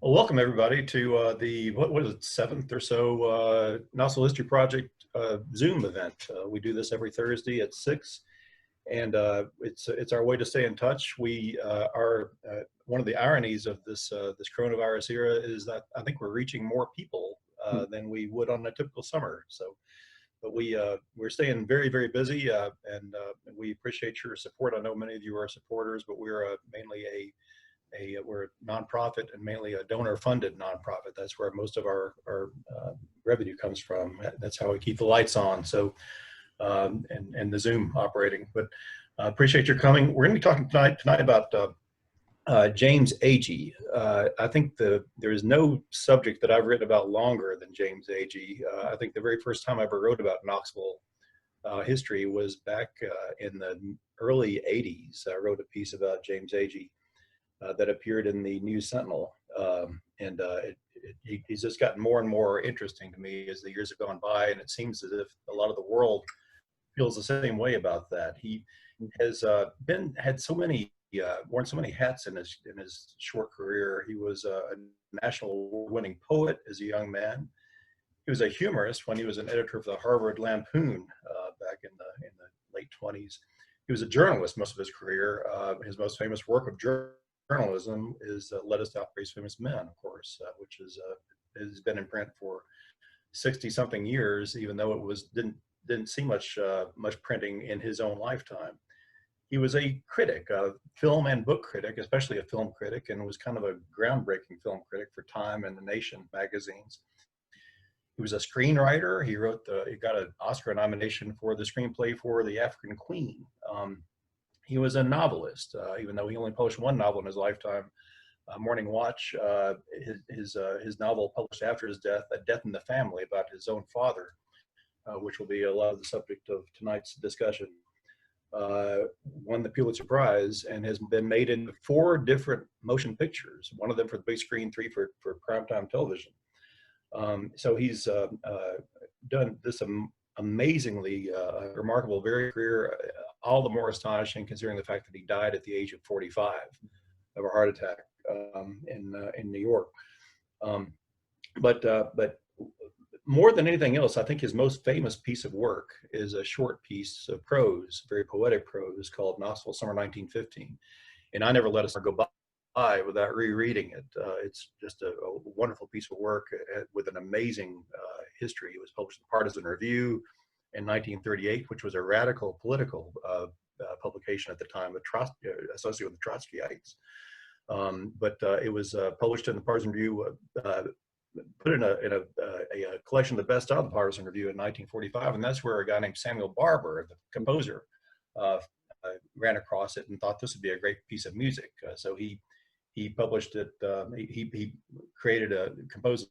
Well, welcome everybody to the what was it, seventh or so Nozzle History Project Zoom event. We do this every Thursday at 6, and it's our way to stay in touch. We are one of the ironies of this coronavirus era is that I think we're reaching more people than we would on a typical summer. So, but we're staying very busy, and we appreciate your support. I know many of you are supporters, but we're mainly we're a nonprofit and mainly a donor-funded nonprofit. That's where most of our revenue comes from. That's how we keep the lights on. So and the Zoom operating. But appreciate your coming. We're going to be talking tonight about James Agee. I think there is no subject that I've written about longer than James Agee. I think the very first time I ever wrote about Knoxville history was back in the early 80s. I wrote a piece about James Agee that appeared in the News Sentinel, and he's just gotten more and more interesting to me as the years have gone by, and it seems as if a lot of the world feels the same way about that. He has had so many worn so many hats in his short career. He was a national award-winning poet as a young man. He was a humorist when he was an editor of the Harvard Lampoon back in the late 20s. He was a journalist most of his career. His most famous work of journalism is Let Us Outpraise Famous Men, of course, which has been in print for 60-something years, even though it didn't see much printing in his own lifetime. He was a critic, a film and book critic, especially a film critic, and was kind of a groundbreaking film critic for Time and The Nation magazines. He was a screenwriter. He got an Oscar nomination for the screenplay for The African Queen. He was a novelist, even though he only published one novel in his lifetime, Morning Watch. His novel published after his death, A Death in the Family, about his own father, which will be a lot of the subject of tonight's discussion, won the Pulitzer Prize and has been made into 4 different motion pictures, one of them for the big screen, 3 for primetime television. So he's done this amazingly remarkable, very career, all the more astonishing considering the fact that he died at the age of 45 of a heart attack in New York. But more than anything else, I think his most famous piece of work is a short piece of prose, very poetic prose, called Knoxville Summer 1915. And I never let a summer go by without rereading it. It's just a wonderful piece of work with an amazing history. It was published in the Partisan Review in 1938, which was a radical political publication at the time, associated with the Trotskyites. But it was published in the Partisan Review, put in a collection of the best of the Partisan Review in 1945, and that's where a guy named Samuel Barber, the composer, ran across it and thought this would be a great piece of music. So he published it. He composed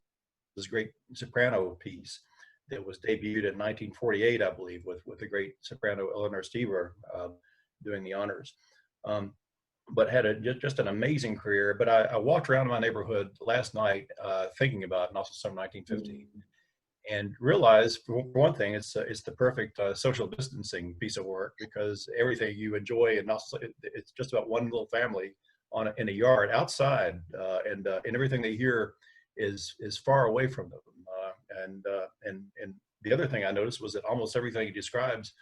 this great soprano piece that was debuted in 1948, I believe, with the great soprano Eleanor Stever doing the honors. But had just an amazing career. But I walked around my neighborhood last night thinking about Knoxville Summer 1915, and realized, for one thing, it's the perfect social distancing piece of work, because everything you enjoy in Knoxville, it's just about one little family in a yard outside, and everything they hear is far away from them. And the other thing I noticed was that almost everything he describes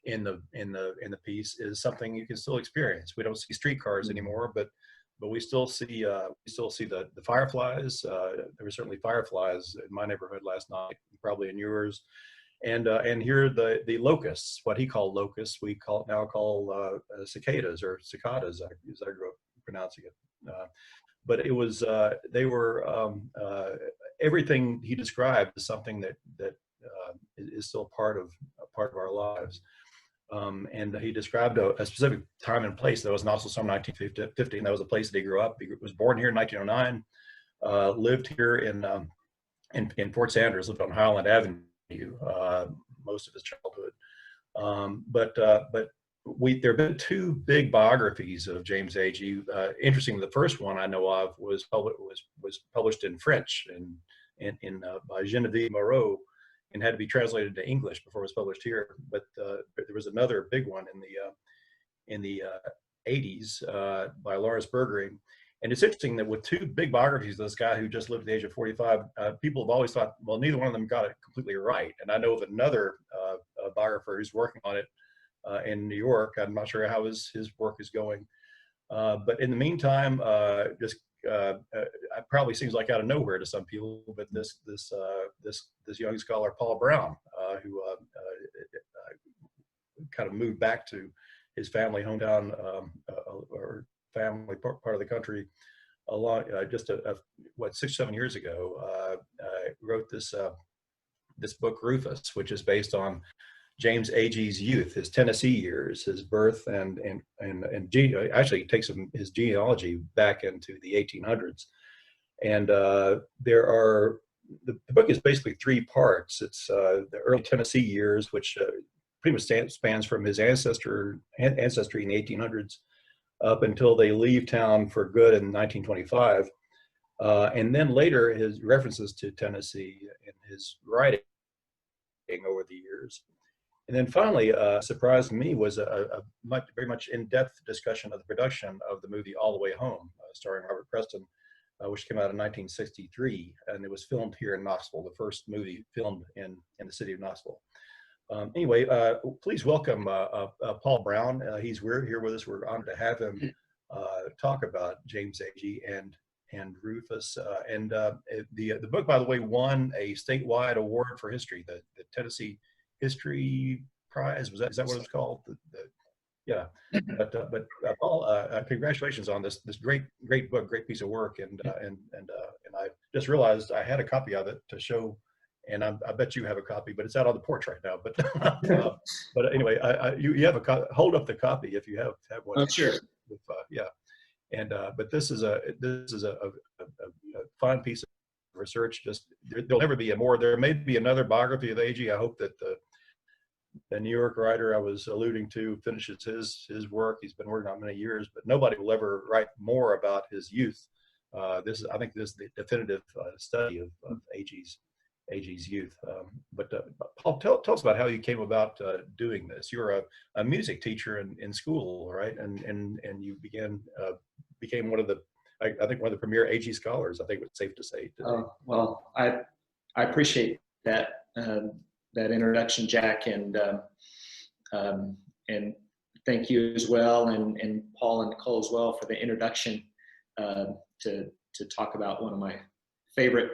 in the piece is something you can still experience. We don't see streetcars anymore, but we still see the fireflies. There were certainly fireflies in my neighborhood last night, probably in yours, and here the locusts, what he called locusts, we now call cicadas, or cicadas, as I grew up pronouncing it. But it was they were everything he described is something that is still part of our lives. And he described a specific time and place that was Knoxville Summer 1915. That was a place that he grew up. He was born here in 1909, lived here in Fort Sanders, lived on Highland Avenue most of his childhood. But there have been 2 big biographies of James Agee. Interesting, the first one I know of was published in French by Genevieve Moreau, and had to be translated to English before it was published here. But there was another big one in the 80s by Lawrence Bergering, And it's interesting that with two big biographies of this guy who just lived at the age of 45, people have always thought, well, neither one of them got it completely right. And I know of another biographer who's working on it in New York. I'm not sure how his work is going. But in the meantime, it probably seems like out of nowhere to some people, but this young scholar, Paul Brown, who kind of moved back to his family hometown or family part of the country a lot, just 6-7 years ago, wrote this book Rufus, which is based on James Agee's youth, his Tennessee years, his birth, and actually takes his genealogy back into the 1800s. And the book is basically 3 parts. It's the early Tennessee years, which pretty much spans from his ancestry in the 1800s up until they leave town for good in 1925. And then later, his references to Tennessee in his writing over the years. And then finally, surprised me was a very much in-depth discussion of the production of the movie All the Way Home, starring Robert Preston, which came out in 1963, and it was filmed here in Knoxville, the first movie filmed in the city of Knoxville. Anyway, please welcome Paul Brown. He's here with us. We're honored to have him talk about James Agee and Rufus. The book, by the way, won a statewide award for history, the Tennessee History Prize. Is that what it's called? Yeah. But Paul, congratulations on this great book, great piece of work. And I just realized I had a copy of it to show. And I bet you have a copy, but it's out on the porch right now. But anyway, you have a hold up the copy if you have one. Oh, sure. Yeah, and but this is a fine piece of research. Just there'll never be a more. There may be another biography of Agee. I hope that the New York writer I was alluding to finishes his work. He's been working on many years, but nobody will ever write more about his youth. I think this is the definitive study of Agee's youth. But Paul, tell us about how you came about doing this. You were a music teacher in school, right? And you became one of the, I think one of the premier Agee scholars. I think it's safe to say today. Oh, well, I appreciate that that introduction, Jack, and thank you as well, and Paul and Nicole as well for the introduction to talk about one of my favorite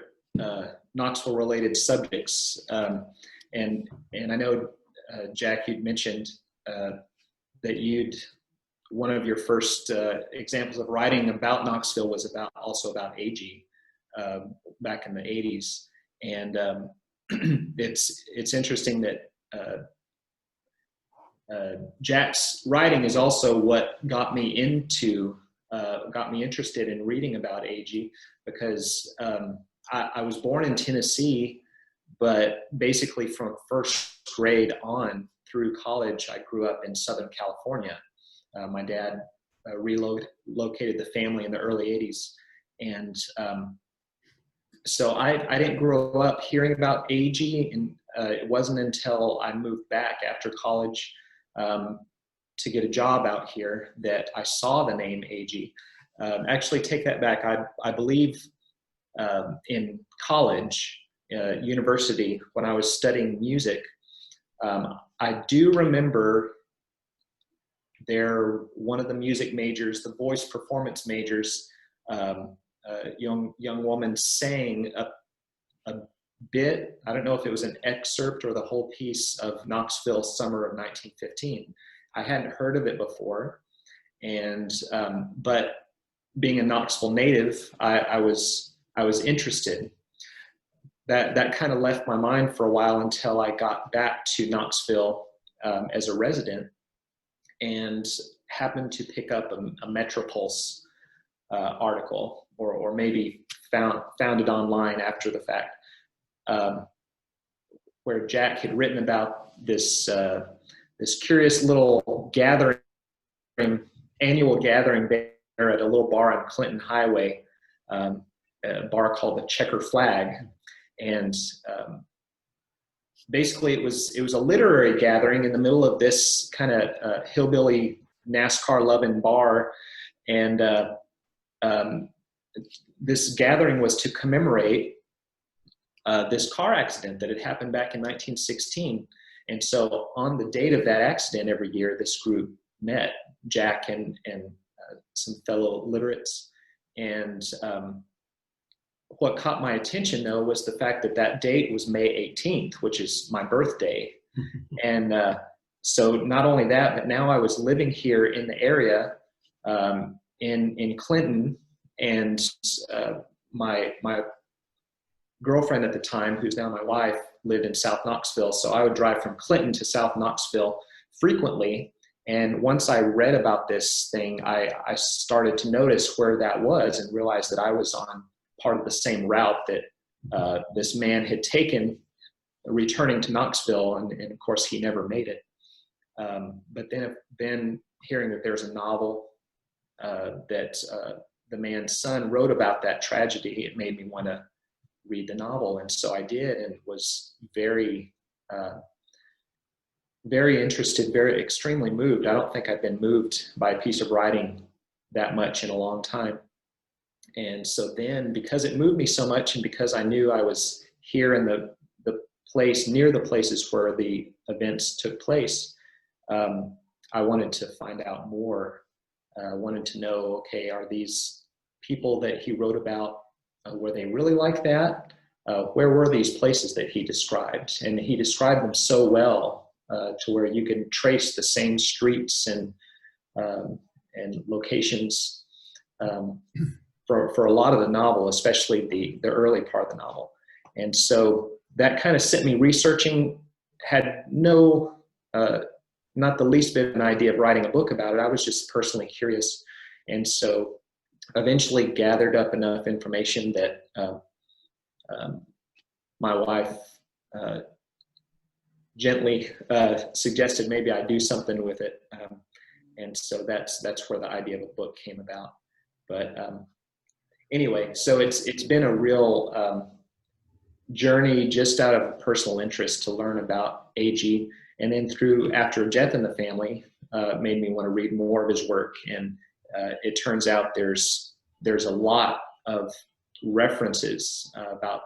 Knoxville-related subjects, and I know Jack, you'd mentioned that one of your first examples of writing about Knoxville was also about Agee back in the 80s, and it's interesting that Jack's writing is also what got me interested in reading about Agee, because I was born in Tennessee, but basically from first grade on through college, I grew up in Southern California. My dad relocated the family in the early 80s. And so I didn't grow up hearing about Agee, and it wasn't until I moved back after college to get a job out here that I saw the name Agee. Actually, take that back. I believe in college, university, when I was studying music, I do remember one of the music majors, the voice performance majors, young woman sang a bit. I don't know if it was an excerpt or the whole piece of Knoxville Summer of 1915. I hadn't heard of it before, and but being a Knoxville native, I was interested. That kind of left my mind for a while until I got back to Knoxville as a resident, and happened to pick up a Metropulse article, or maybe found it online after the fact, where Jack had written about this curious little annual gathering there at a little bar on Clinton Highway, a bar called the Checker Flag, and basically it was a literary gathering in the middle of this kind of hillbilly NASCAR loving bar, and um, this gathering was to commemorate this car accident that had happened back in 1916. And so on the date of that accident every year, this group met, Jack and some fellow literates. And what caught my attention, though, was the fact that that date was May 18th, which is my birthday. And so not only that, but now I was living here in the area in Clinton, and my girlfriend at the time, who's now my wife, lived in South Knoxville. So I would drive from Clinton to South Knoxville frequently. And once I read about this thing, I started to notice where that was and realized that I was on part of the same route that this man had taken, returning to Knoxville. And of course, he never made it. But then hearing that there's a novel that the man's son wrote about that tragedy, it made me want to read the novel. And so I did, and was very, very interested, very extremely moved. I don't think I've been moved by a piece of writing that much in a long time. And so then, because it moved me so much, and because I knew I was here in the place, near the places where the events took place, I wanted to find out more. I wanted to know, okay, are these people that he wrote about, were they really like that? Where were these places that he described? And he described them so well to where you can trace the same streets and locations for a lot of the novel, especially the early part of the novel. And so that kind of set me researching. Had no, not the least bit of an idea of writing a book about it. I was just personally curious. And so eventually gathered up enough information that my wife gently suggested maybe I do something with it. And so that's where the idea of a book came about. But anyway, so it's been a real journey just out of personal interest to learn about Agee. And then after Death in the Family, made me want to read more of his work. And it turns out there's a lot of references about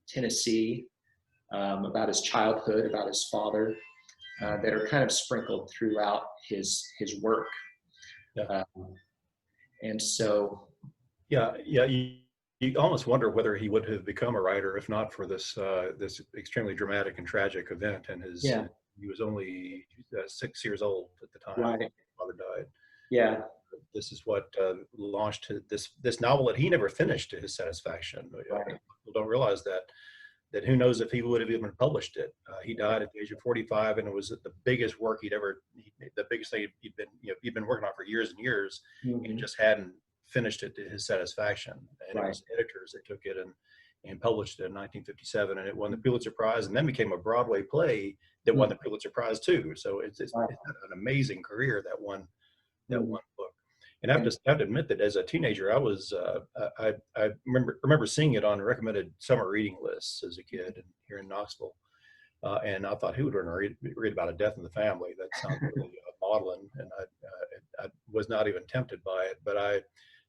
Tennessee, about his childhood, about his father, that are kind of sprinkled throughout his work. Yeah. And so, yeah, you almost wonder whether he would have become a writer if not for this extremely dramatic and tragic event. And he was only 6 years old at the time. Right. His father died. Yeah. This is what launched this novel that he never finished to his satisfaction. Right. People don't realize that who knows if he would have even published it. He died at the age of 45, and it was the biggest work the biggest thing he'd been working on for years and years, Mm-hmm. and just hadn't finished it to his satisfaction. And It was editors that took it and published it in 1957, and it won the Pulitzer Prize, and then became a Broadway play that won the Pulitzer Prize too. So it's an amazing career, that one book. And I have to admit that as a teenager, I was I remember seeing it on recommended summer reading lists as a kid here in Knoxville, and I thought, who would want to read about a death in the family? That sounds really maudlin, and I was not even tempted by it. But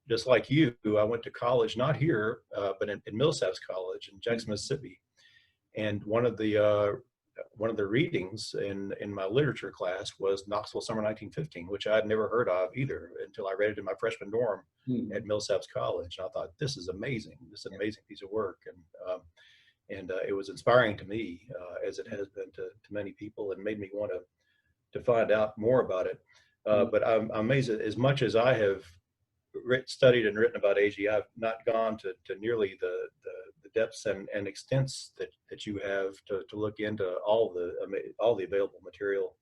just like you, I went to college, not here, but in Millsaps College in Jackson, Mississippi, and one of the readings in my literature class was Knoxville Summer 1915, which I had never heard of either until I read it in my freshman dorm at Millsaps College. And I thought, this is amazing. This is an amazing piece of work. And it was inspiring to me, as it has been to many people, and made me want to find out more about it. But I'm amazed that as much as I have studied and written about Agee, I've not gone to nearly the depths and extents that you have to look into all the available material.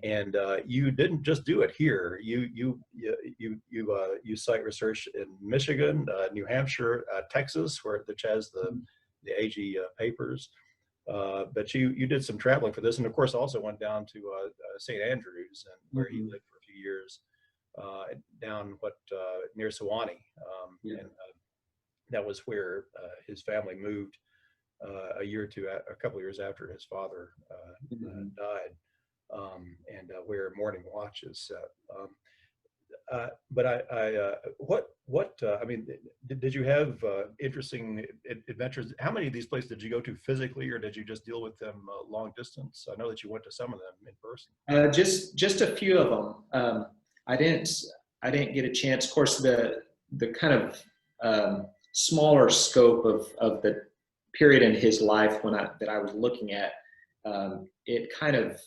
And you didn't just do it here. You cite research in Michigan, New Hampshire, Texas, which has the Agee papers. But you did some traveling for this, and of course also went down to St. Andrews, and where he lived for a few years, down near Sewanee, and that was where his family moved a couple of years after his father died, and where Morning Watch is set. I mean, did you have interesting adventures? How many of these places did you go to physically, or did you just deal with them long distance? I know that you went to some of them in person. Just a few of them. I didn't I didn't get a chance. Of course, the kind of smaller scope of the period in his life that I was looking at, it kind of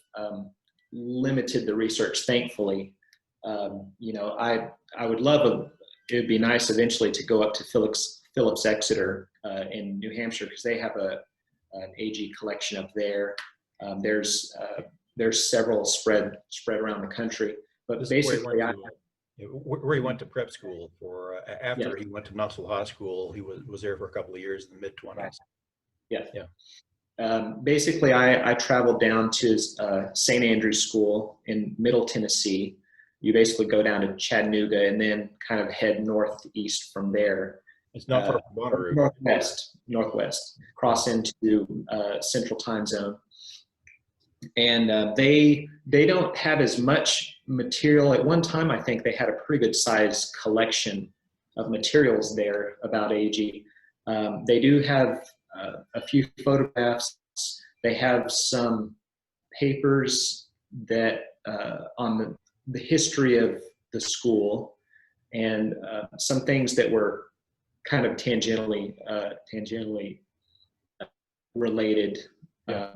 limited the research. Thankfully, I would love it would be nice eventually to go up to Phillips Exeter in New Hampshire, because they have an Agee collection up there. There's several spread around the country, but This is basically, where he went to prep school for after yeah, he went to Knoxville High School. He was there for a couple of years in the mid-20s. yeah. Yeah. Basically, I traveled down to St. Andrew's School in Middle Tennessee. You basically go down to Chattanooga and then kind of head northeast from there. It's not far from Bonnaroo. Northwest, cross into Central Time Zone. And they don't have as much material. At one time, I think they had a pretty good sized collection of materials there about Agee. They do have a few photographs. They have some papers that on the history of the school, and some things that were kind of tangentially related. Yeah.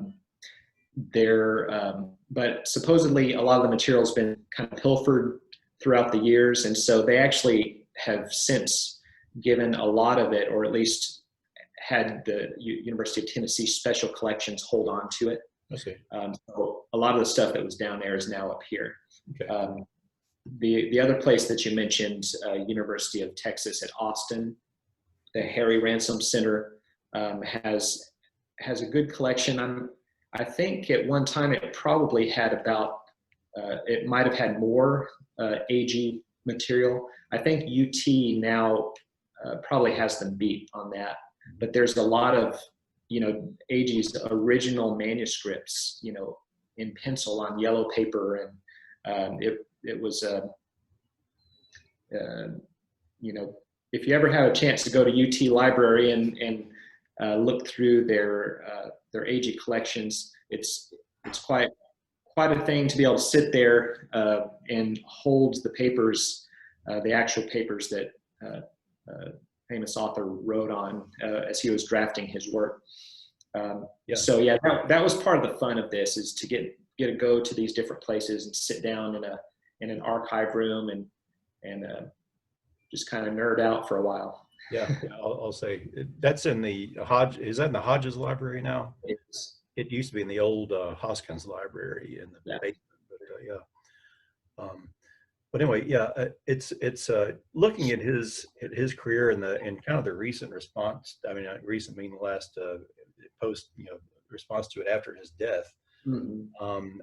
But supposedly a lot of the material has been kind of pilfered throughout the years, and so they actually have since given a lot of it, or at least had the University of Tennessee Special Collections hold on to it. I see. So a lot of the stuff that was down there is now up here. Okay. The other place that you mentioned, University of Texas at Austin, the Harry Ransom Center, has a good collection. I think at one time it probably had it might have had more Agee material. I think UT now probably has them beat on that. But there's a lot of, Agee's original manuscripts, in pencil on yellow paper, and it was if you ever have a chance to go to UT Library and look through their Agee collections, it's quite a thing to be able to sit there and hold the papers, the actual papers that famous author wrote on as he was drafting his work. So yeah, that was part of the fun of this, is to get to go to these different places and sit down in an archive room and just kind of nerd out for a while. Yeah, I'll say that's in the Hodge. Is that in the Hodges Library now? It used to be in the old Hoskins Library in the basement. But but anyway, yeah, it's looking at his career and kind of the recent response. I mean, recent meaning the last post response to it after his death. Mm-hmm.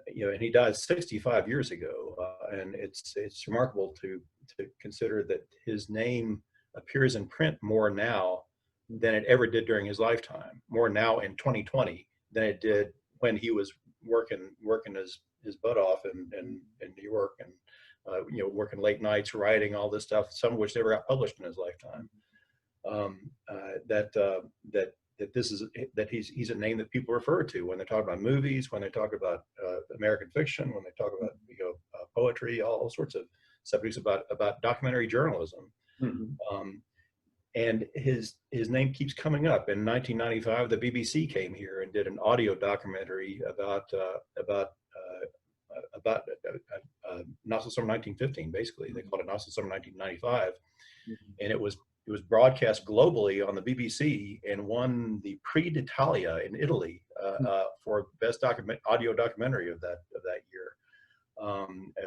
And he died 65 years ago, and it's remarkable to consider that his name appears in print more now than it ever did during his lifetime. More now in 2020 than it did when he was working his butt off in New York, and working late nights, writing all this stuff, some of which never got published in his lifetime. He's a name that people refer to when they talk about movies, when they talk about American fiction, when they talk about poetry, all sorts of subjects about documentary journalism. Mm-hmm. And his name keeps coming up. In 1995, the BBC came here and did an audio documentary about Knoxville Summer 1915. Basically, they called it Knoxville Summer 1995, and it was broadcast globally on the BBC and won the Prix d'Italia in Italy for best audio documentary of that year.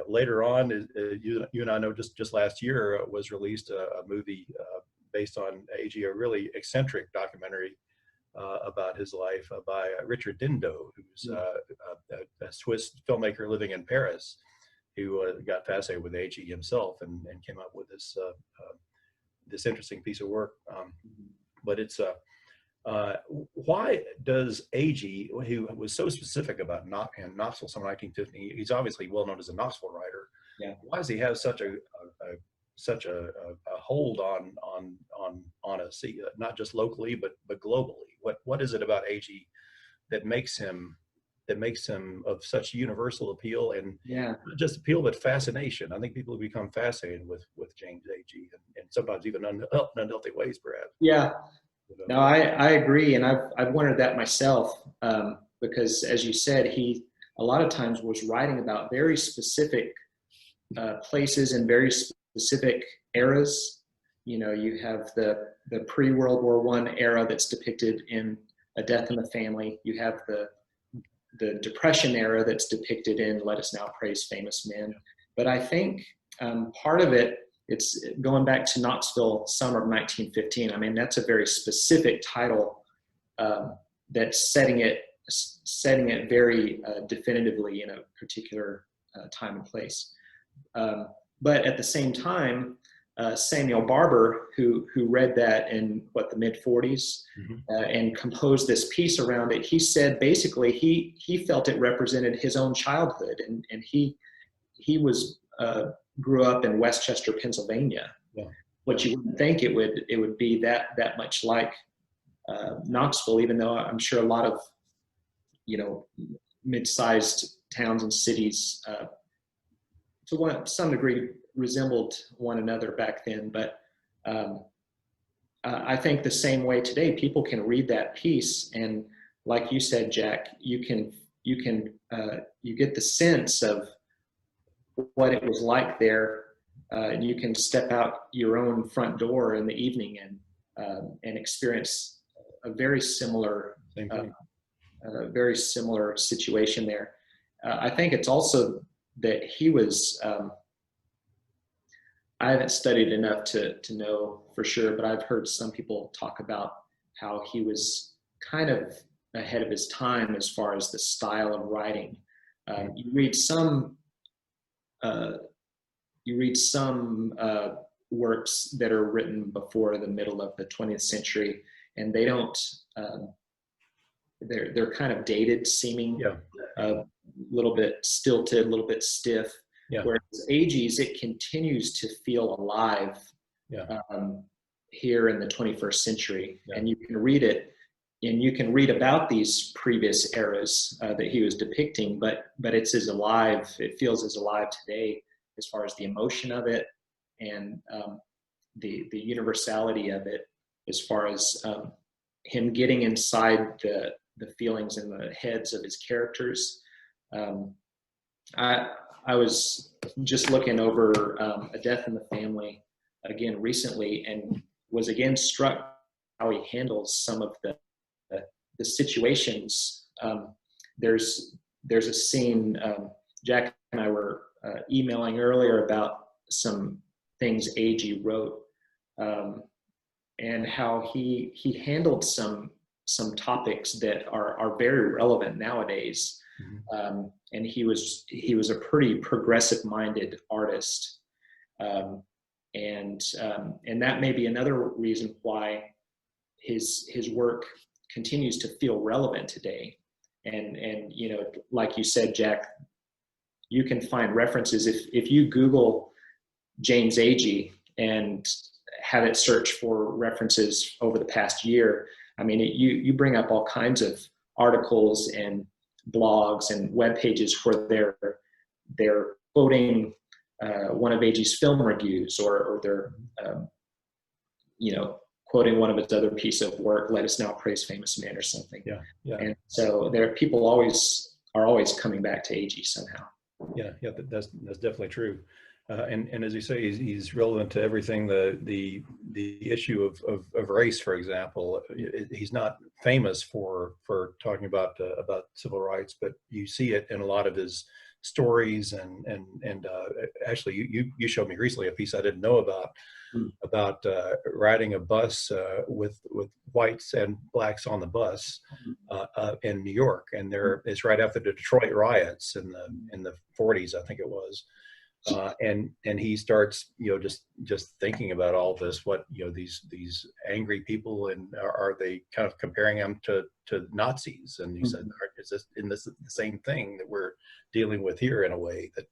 Later on, you and I know, just last year was released a movie based on Agee, a really eccentric documentary about his life by Richard Dindo, who's a Swiss filmmaker living in Paris, who got fascinated with Agee himself and came up with this interesting piece of work. But it's why does Agee, who was so specific about Knoxville Summer 1915, he's obviously well known as a Knoxville writer, Yeah. Why does he have such a hold on us, not just locally but globally? What is it about Agee that makes him of such universal appeal, and Yeah. not just appeal but fascination? I think people have become fascinated with James Agee, and sometimes even in unhealthy ways, perhaps. Yeah. You know? No, I agree, and I've wondered that myself, because, as you said, he a lot of times was writing about very specific places and very specific eras. You know, you have the pre-World War I era that's depicted in A Death in the Family. You have the Depression era that's depicted in Let Us Now Praise Famous Men. But I think part of it, it's going back to Knoxville, summer of 1915. I mean, that's a very specific title that's setting it very definitively in a particular time and place. But at the same time, Samuel Barber, who read that in the mid 40s and composed this piece around it, he said basically he felt it represented his own childhood, and he was grew up in Westchester, Pennsylvania. Yeah. Which you wouldn't think it would be that much like Knoxville, even though I'm sure a lot of mid-sized towns and cities to some degree resembled one another back then. But I think the same way today, people can read that piece, and like you said, Jack, you get the sense of what it was like there, and you can step out your own front door in the evening and experience a very similar situation there. I think it's also that he was. I haven't studied enough to know for sure, but I've heard some people talk about how he was kind of ahead of his time as far as the style of writing. You read some works that are written before the middle of the 20th century, and they don't. They're kind of dated seeming, a little bit stilted, a little bit stiff. Yeah. Whereas Agee's, it continues to feel alive here in the 21st century. Yeah. And you can read it, and you can read about these previous eras that he was depicting, but it's as alive, it feels as alive today as far as the emotion of it and the universality of it, as far as him getting inside the feelings and the heads of his characters. I was just looking over A Death in the Family again recently, and was again struck how he handles some of the situations. There's a scene, Jack and I were emailing earlier about some things Agee wrote, and how he handled some topics that are very relevant nowadays. And he was a pretty progressive-minded artist, and that may be another reason why his work continues to feel relevant today. And like you said, Jack, you can find references if you Google James Agee and have it search for references over the past year. I mean, you bring up all kinds of articles and blogs and web pages where they're quoting one of Agee's film reviews, or they're quoting one of his other piece of work, Let Us Now Praise Famous Men, or something. Yeah. And so people are always coming back to Agee somehow. Yeah, that's definitely true. And as you say, he's relevant to everything. The issue of race, for example, he's not famous for talking about civil rights, but you see it in a lot of his stories. And actually, you showed me recently a piece I didn't know about riding a bus with whites and blacks on the bus in New York, and it's right after the Detroit riots in the 40s, I think it was. And he starts, just thinking about all this, what, these angry people, and are they kind of comparing them to Nazis? And he said, is this the same thing that we're dealing with here, in a way that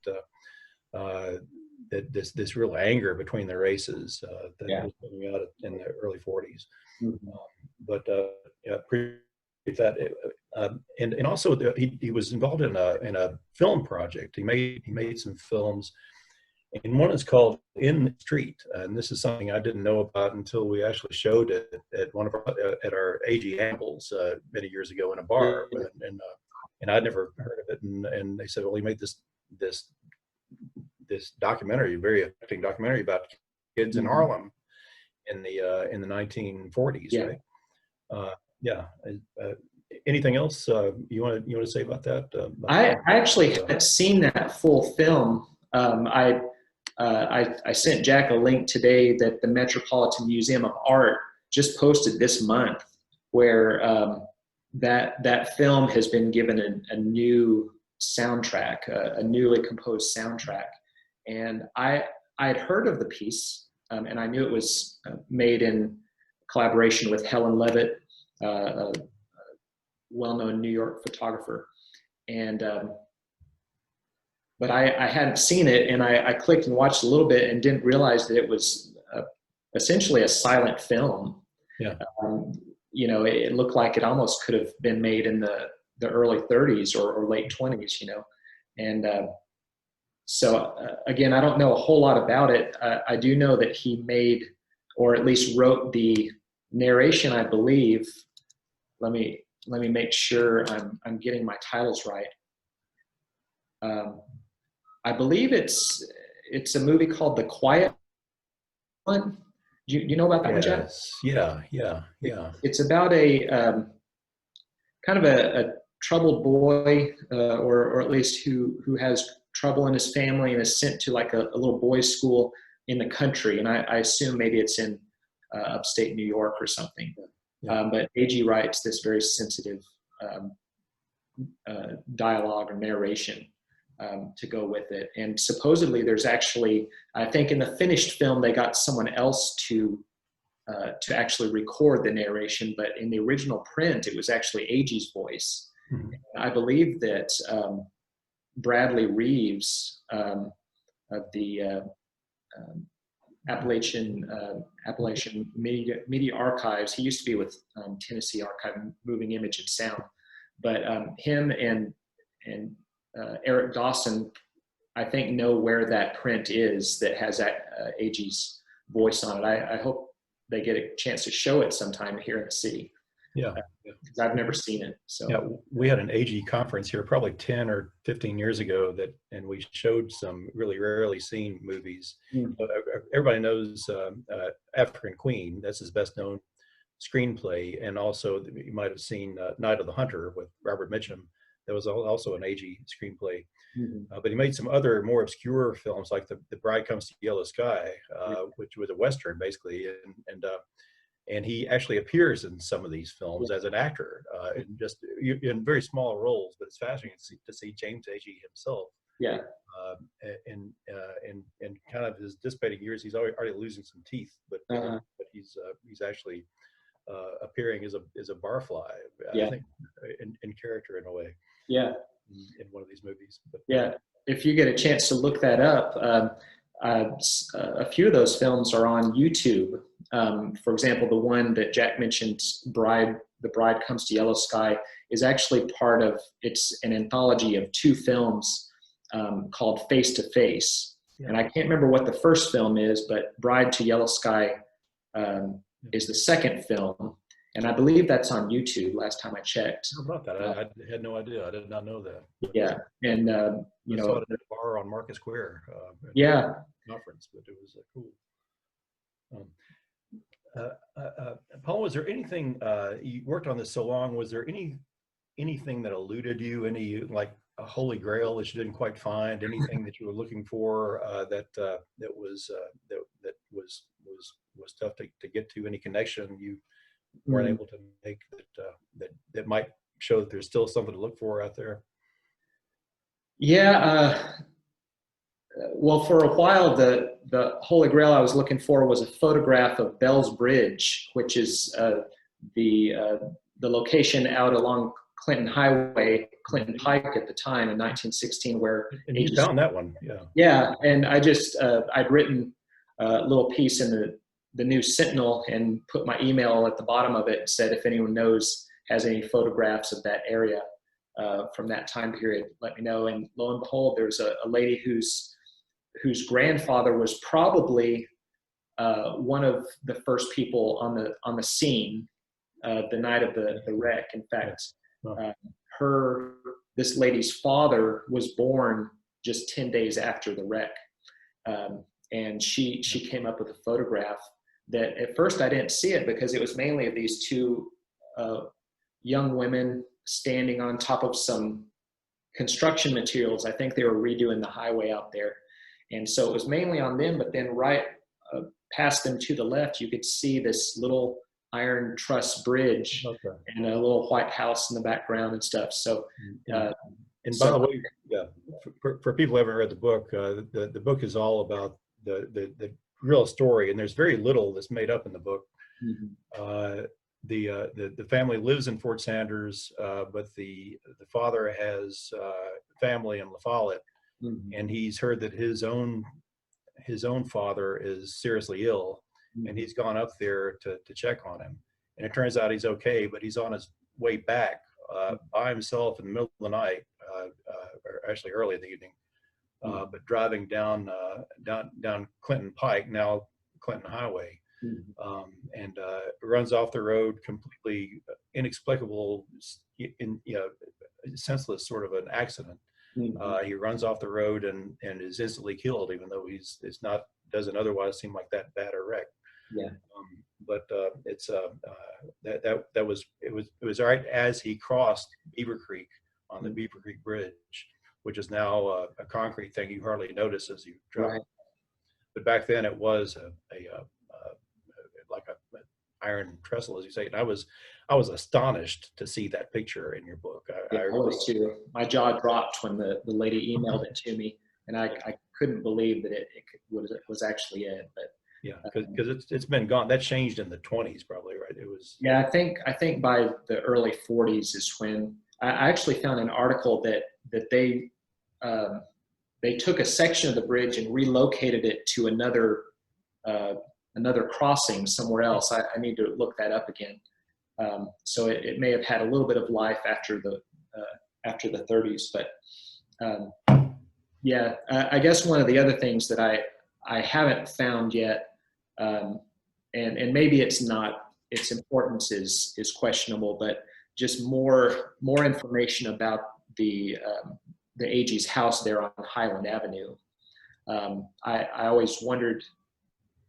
that this real anger between the races that Yeah. was coming out in the early 40s. Mm-hmm. But yeah, appreciate that. And also he was involved in a film project. He made some films, and one is called In the Street. And this is something I didn't know about until we actually showed it at one of our Agee Ambles many years ago in a bar, and I'd never heard of it. And they said, well, he made this documentary, very affecting documentary about kids in Harlem in the 1940s, Yeah. right? Yeah. Anything else you want to say about that? I actually haven't seen that full film. I sent Jack a link today that the Metropolitan Museum of Art just posted this month, where that film has been given a new soundtrack, a newly composed soundtrack. And I had heard of the piece, and I knew it was made in collaboration with Helen Levitt, a well-known New York photographer. And but I hadn't seen it, and I clicked and watched a little bit and didn't realize that it was essentially a silent film. Yeah. You know, it looked like it almost could have been made in the early 30s or late 20s, you know. And so again, I don't know a whole lot about it. I do know that he made, or at least wrote, the narration, I believe. Let me make sure I'm getting my titles right. I believe it's a movie called The Quiet One. Do you know about that one, Jack? Yeah. It's about a kind of a troubled boy, or at least who has trouble in his family and is sent to like a little boys' school in the country. And I assume maybe it's in upstate New York or something. Yeah. But Agee writes this very sensitive dialogue or narration to go with it. And supposedly there's actually, I think in the finished film, they got someone else to actually record the narration, but in the original print, it was actually Agee's voice. Mm-hmm. I believe that Bradley Reeves of the Appalachian Media Archives, he used to be with Tennessee Archive, Moving Image and Sound, but him and Eric Dawson, I think, know where that print is that has Agee's voice on it. I hope they get a chance to show it sometime here in the city. Yeah. Because I've never seen it. So yeah, we had an Agee conference here probably 10 or 15 years ago and we showed some really rarely seen movies. Everybody knows African Queen. That's his best known screenplay. And also you might have seen Night of the Hunter with Robert Mitchum. That was also an Agee screenplay. But he made some other more obscure films like The Bride Comes to Yellow Sky, which was a Western basically. And he actually appears in some of these films as an actor, in very small roles. But it's fascinating to see James Agee himself. Yeah. In kind of his dissipating years, he's already losing some teeth, but he's actually appearing as a barfly, I think, in character in a way. Yeah. In one of these movies. But, yeah. If you get a chance to look that up, a few of those films are on YouTube. For example, the one that Jack mentioned, The Bride Comes to Yellow Sky, is actually it's an anthology of two films called Face to Face. Yeah. And I can't remember what the first film is, but Bride to Yellow Sky is the second film. And I believe that's on YouTube last time I checked. How about that? I had no idea. I did not know that. Yeah. And, you know, saw it at a bar on Market Square. Conference, but it was cool. Paul, was there anything, you worked on this so long, was there anything that eluded you, any like a holy grail that you didn't quite find, anything that you were looking for that was tough to get to, any connection you weren't able to make that might show that there's still something to look for out there? Yeah. Well, for a while, the holy grail I was looking for was a photograph of Bell's Bridge, which is the location out along Clinton Highway, Clinton Pike at the time in 1916, where And you found that one, yeah. Yeah, and I just I'd written a little piece in the News Sentinel and put my email at the bottom of it and said, if anyone has any photographs of that area from that time period, let me know. And lo and behold, there's a lady whose grandfather was probably one of the first people on the scene the night of the wreck. In fact, this lady's father was born just 10 days after the wreck. And she came up with a photograph that at first I didn't see it because it was mainly of these two young women standing on top of some construction materials. I think they were redoing the highway out there. And so it was mainly on them, but then right past them to the left, you could see this little iron truss bridge and a little white house in the background and stuff. So, and by the way, yeah, for people who haven't read the book, the book is all about the real story, and there's very little that's made up in the book. The family lives in Fort Sanders, but the father has family in La Follette, and he's heard that his own father is seriously ill, and he's gone up there to check on him, and it turns out he's okay, but he's on his way back by himself in the middle of the night, or actually early in the evening, but driving down Clinton Pike, now Clinton Highway, and runs off the road completely inexplicable, senseless sort of an accident. He runs off the road and is instantly killed, even though doesn't otherwise seem like that bad a wreck. Yeah. But it's it was right as he crossed Beaver Creek on the Beaver Creek Bridge, which is now a concrete thing you hardly notice as you drive. Right. But back then it was like a iron trestle, as you say. And I was astonished to see that picture in your book. I was too. My jaw dropped when the lady emailed it to me, and I couldn't believe that it was actually it. But yeah, because it's been gone. That changed in the 20s, probably, right? It was. Yeah, I think by the early 40s is when I actually found an article that they took a section of the bridge and relocated it to another crossing somewhere else. I need to look that up again. So it may have had a little bit of life after the 30s, but yeah, I guess one of the other things that I haven't found yet, and maybe its importance is questionable, but just more information about the Agee's house there on Highland Avenue. I always wondered,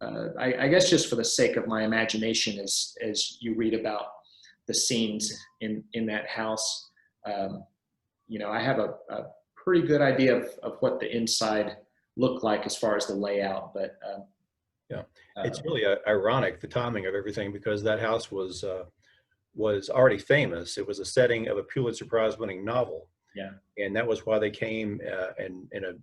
I guess just for the sake of my imagination, as you read about the scenes in that house, I have a pretty good idea of what the inside looked like as far as the layout, but yeah, it's really ironic, the timing of everything, because that house was already famous. It was a setting of a Pulitzer Prize winning novel. Yeah. And that was why they came in a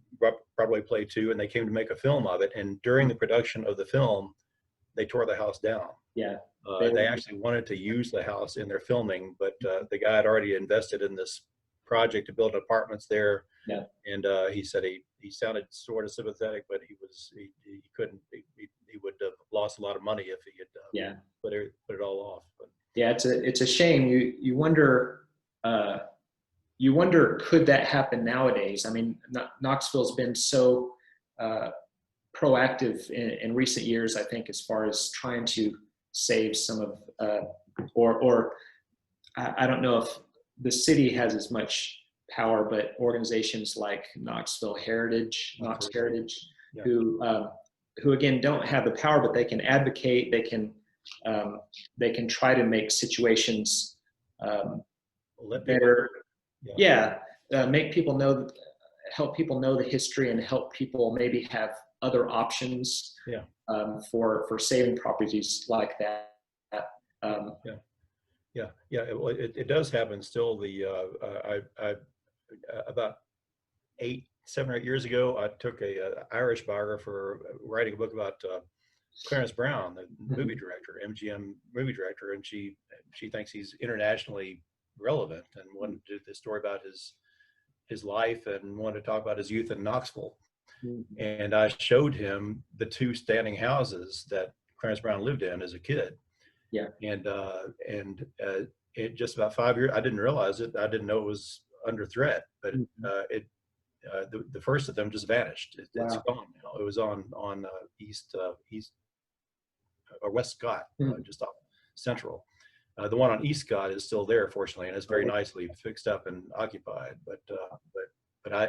Broadway play too, and they came to make a film of it. And during the production of the film, they tore the house down. Yeah. They actually wanted to use the house in their filming, but the guy had already invested in this project to build apartments there. Yeah. And he said he sounded sort of sympathetic, but he couldn't. He would have lost a lot of money if he had put it all off. But yeah, it's a shame. You wonder. You wonder, could that happen nowadays? I mean, Knoxville's been so proactive in recent years, I think, as far as trying to save some of, or I don't know if the city has as much power, but organizations like Knox Heritage, yeah. who again don't have the power, but they can advocate. They can try to make situations better. Yeah, make people know, help people know the history, and help people maybe have other options. Yeah. For saving properties like that. It does happen still. About 7 or 8 years ago, I took a Irish biographer writing a book about Clarence Brown, the movie director, MGM movie director, and she thinks he's internationally relevant and wanted to do the story about his life and wanted to talk about his youth in Knoxville. And I showed him the two standing houses that Clarence Brown lived in as a kid. Yeah. And it just about 5 years, I didn't realize it. I didn't know it was under threat, but the first of them just vanished. It's gone now. It was on east or West Scott, just off Central. The one on East Scott is still there, fortunately, and it's very nicely fixed up and occupied. But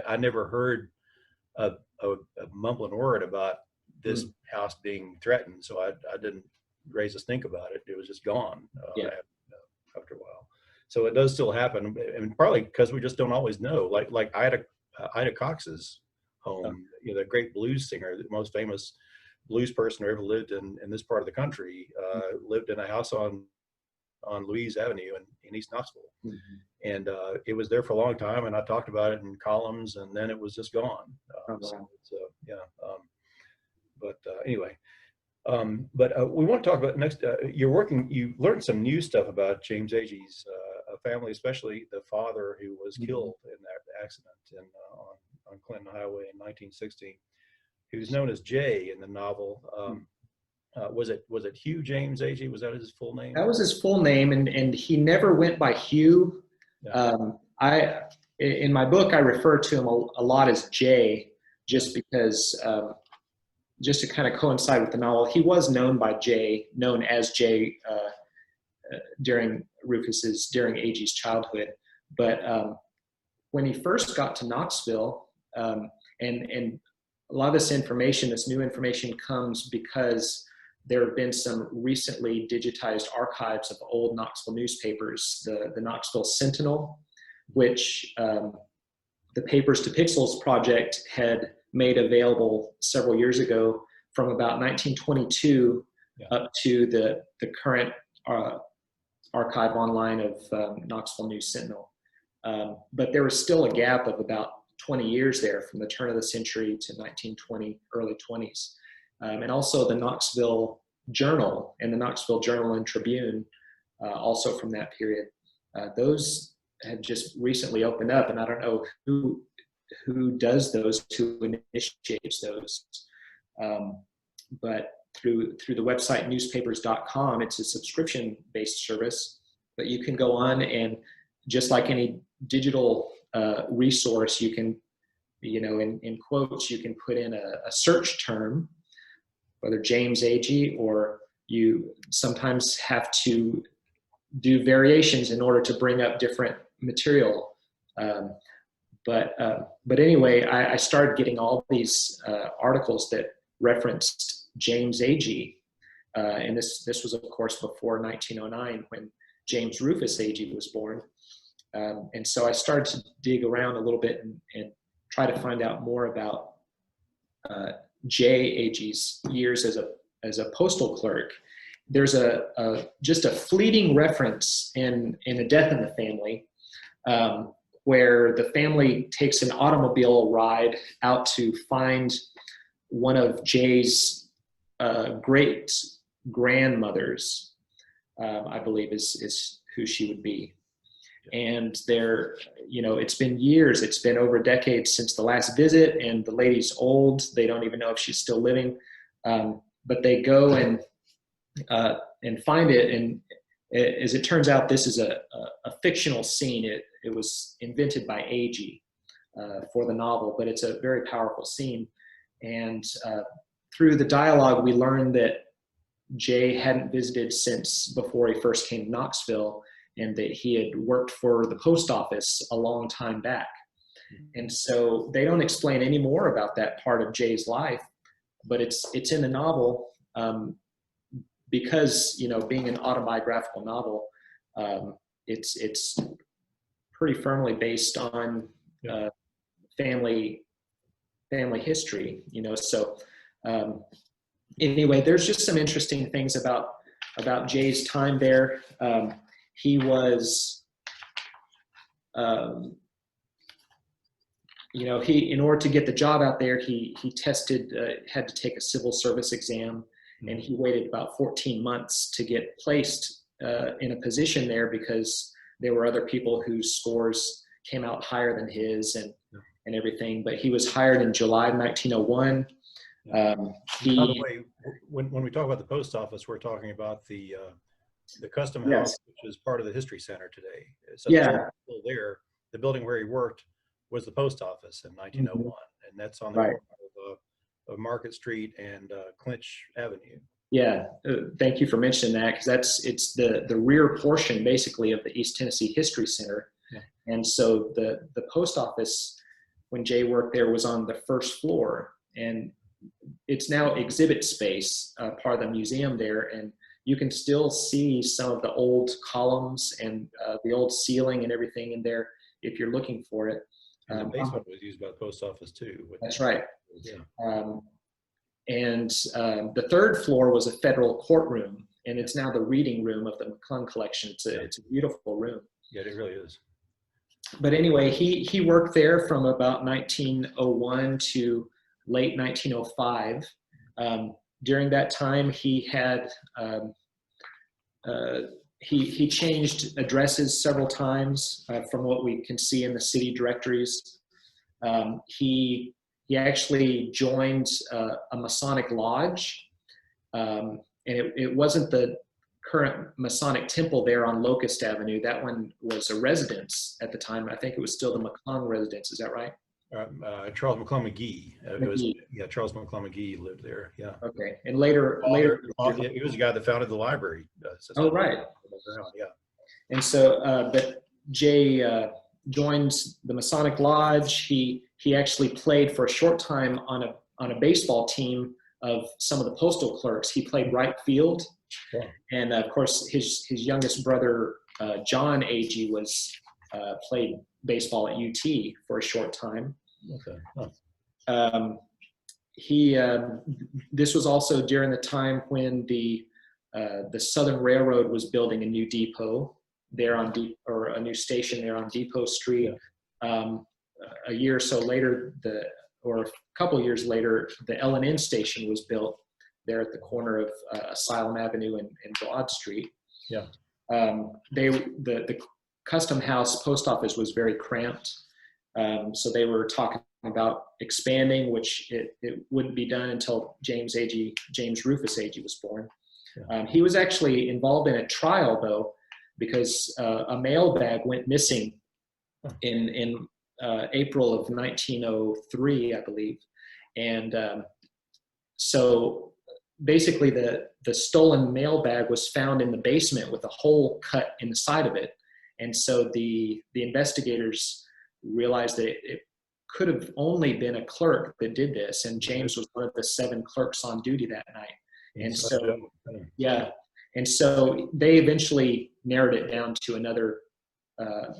I never heard a mumbling word about this house being threatened, so I didn't raise a stink about it. It was just gone after a while. So it does still happen, and partly because we just don't always know. Like Ida Cox's home, the great blues singer, the most famous blues person who ever lived in this part of the country, lived in a house on Louise Avenue in East Knoxville. And it was there for a long time, and I talked about it in columns, and then it was just gone. Anyway, we want to talk about next. You learned some new stuff about James Agee's family, especially the father who was killed in that accident on Clinton Highway in 1916. He was known as Jay in the novel. Was it Hugh James Agee? Was that his full name? That was his full name, and he never went by Hugh. Yeah. In my book, I refer to him a lot as Jay, just because, just to kind of coincide with the novel. He was known as Jay during Agee's childhood. But when he first got to Knoxville, and a lot of this new information comes because there have been some recently digitized archives of old Knoxville newspapers, the Knoxville Sentinel, which the Papers to Pixels project had made available several years ago, from about 1922 up to the current archive online of Knoxville News Sentinel. But there was still a gap of about 20 years there, from the turn of the century to 1920, early 20s. And also the Knoxville Journal and the Knoxville Journal and Tribune, also from that period. Those have just recently opened up, and I don't know who does those, who initiates those. But through the website newspapers.com, it's a subscription-based service, but you can go on, and just like any digital resource, you can, in quotes, you can put in a search term, whether James Agee, or you sometimes have to do variations in order to bring up different material. But anyway, I started getting all these articles that referenced James Agee, and this was of course before 1909, when James Rufus Agee was born. And so I started to dig around a little bit and try to find out more about Jay Agee's years as a postal clerk. There's just a fleeting reference in A Death in the Family, where the family takes an automobile ride out to find one of Jay's great grandmothers, I believe is who she would be. And it's been years, it's been over decades since the last visit, and the lady's old. They don't even know if she's still living. But they go and find it. And as it turns out, this is a fictional scene. It was invented by Agee for the novel, but it's a very powerful scene. And through the dialogue, we learned that Jay hadn't visited since before he first came to Knoxville, and that he had worked for the post office a long time back. And so they don't explain any more about that part of Jay's life, but it's in the novel, because, being an autobiographical novel, it's pretty firmly based on family history, so anyway, there's just some interesting things about Jay's time there. He was, in order to get the job out there, he had to take a civil service exam, and he waited about 14 months to get placed in a position there, because there were other people whose scores came out higher than his and everything. But he was hired in July 1901. By the way, when we talk about the post office, we're talking about the Custom House, which is part of the History Center today. So Yeah. still there. The building where he worked was the post office in 1901, and that's on the Right. corner of Market Street and Clinch Avenue. Yeah, thank you for mentioning that, because it's the rear portion basically of the East Tennessee History Center. Yeah. And so the post office, when Jay worked there, was on the first floor, and it's now exhibit space, part of the museum there, and you can still see some of the old columns and the old ceiling and everything in there if you're looking for it. And the basement was used by the post office too. That's right. Yeah. And the third floor was a federal courtroom, and it's now the reading room of the McClung collection. It's a beautiful room. Yeah, it really is. But anyway, he worked there from about 1901 to late 1905. During that time, he had he changed addresses several times from what we can see in the city directories. He actually joined a Masonic lodge, and it wasn't the current Masonic temple there on Locust Avenue. That one was a residence at the time. I think it was still the McClung residence. Is that right? Charles McClung McGee. Charles McClung McGee lived there. Yeah. Okay. And later, he was the guy that founded the library system. Oh, right. Yeah. And so, but Jay joins the Masonic Lodge. He actually played for a short time on a baseball team of some of the postal clerks. He played right field. Yeah. And of course, his youngest brother, John Agee, played baseball at UT for a short time. Okay. Huh. This was also during the time when the Southern Railroad was building a new depot there or a new station there on Depot Street. Yeah. A year or so later, or a couple of years later, the L&N station was built there at the corner of Asylum Avenue and Broad Street. Yeah. The Custom House post office was very cramped, so they were talking about expanding, which it wouldn't be done until James Rufus Agee was born. Yeah. He was actually involved in a trial, though, because a mail bag went missing in April of 1903, I believe. And so basically the stolen mail bag was found in the basement with a hole cut in the side of it. And so the investigators realized that it could have only been a clerk that did this. And James was one of the 7 clerks on duty that night. And so, yeah. And so they eventually narrowed it down to another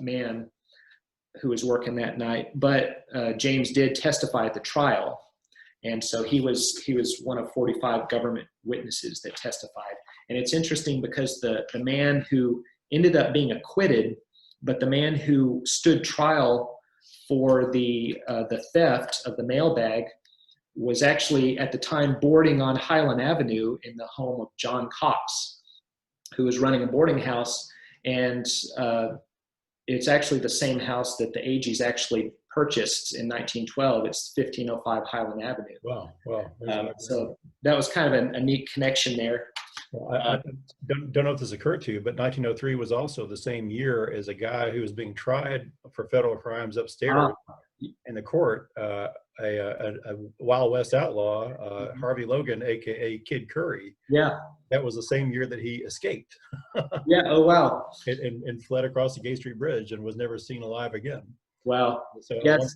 man who was working that night. But James did testify at the trial. And so he was one of 45 government witnesses that testified. And it's interesting because the man who ended up being acquitted, but the man who stood trial for the theft of the mailbag was actually at the time boarding on Highland Avenue in the home of John Cox, who was running a boarding house. And it's actually the same house that the Agees actually purchased in 1912. It's 1505 Highland Avenue. Wow. So that was kind of a neat connection there. Well, I don't know if this occurred to you, but 1903 was also the same year as a guy who was being tried for federal crimes upstairs in the court, a Wild West outlaw, Harvey Logan, aka Kid Curry. Yeah. That was the same year that he escaped. Yeah. Oh, wow. And fled across the Gay Street Bridge and was never seen alive again. Wow. So yes.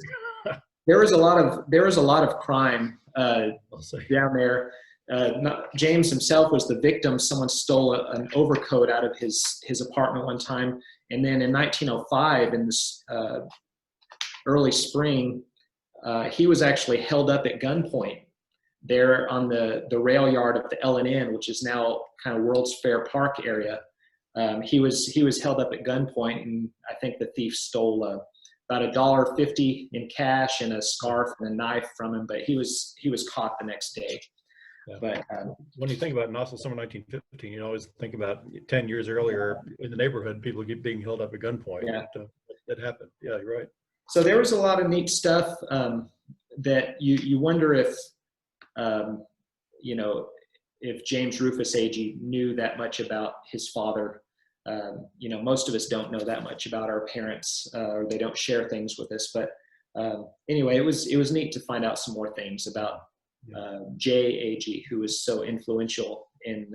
There was a lot of crime down there. James himself was the victim. Someone stole an overcoat out of his apartment one time, and then in 1905, in this early spring, he was actually held up at gunpoint there on the rail yard of the L&N, which is now kind of World's Fair Park area. He was held up at gunpoint, and I think the thief stole about $1.50 in cash and a scarf and a knife from him, but he was caught the next day. Yeah. But When you think about Knoxville Summer 1915, you always think about 10 years earlier in the neighborhood, people being held up at gunpoint. yeah. That happened. Yeah, you're right. So there was a lot of neat stuff that you wonder if, you know, if James Rufus Agee knew that much about his father. You know, most of us don't know that much about our parents, or they don't share things with us. But anyway, it was neat to find out some more things about J. Agee, who was so influential in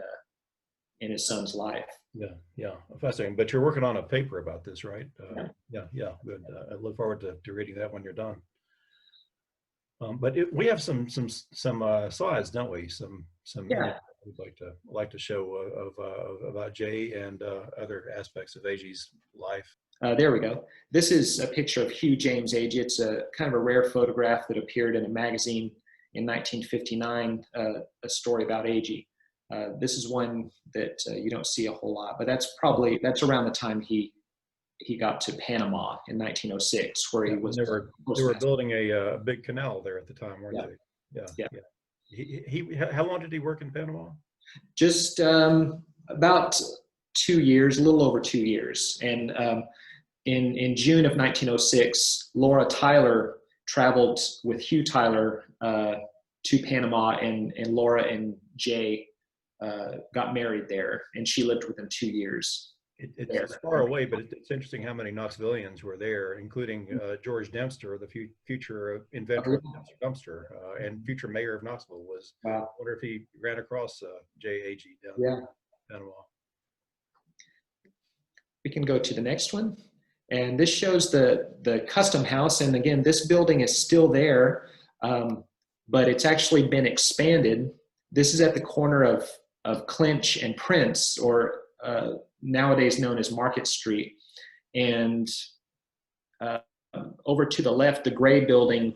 his son's life. Yeah, fascinating. But you're working on a paper about this, right? Yeah. Yeah, good. I look forward to reading that when you're done. But we have some slides, don't we? Some Yeah. we'd like to show of about Jay and other aspects of Agee's life. There we go. This is a picture of Hugh James Agee. It's a kind of a rare photograph that appeared in a magazine in 1959, a story about Agee. This is one that you don't see a whole lot, but that's around the time he got to Panama in 1906, where he was. They were building a big canal there at the time, weren't they? Yeah. He how long did he work in Panama? Just about 2 years, a little over 2 years. And in June of 1906, Laura Tyler traveled with Hugh Tyler to Panama, and Laura and Jay got married there, and she lived with him 2 years. It's far away, but it's interesting how many Knoxvillians were there, including George Dempster, the future inventor of the dumpster, and future mayor of Knoxville was. Wow. I wonder if he ran across J. Agee down in Panama. We can go to the next one. And this shows the custom house. And again, this building is still there, but it's actually been expanded. This is at the corner of Clinch and Prince, or nowadays known as Market Street. And over to the left, the gray building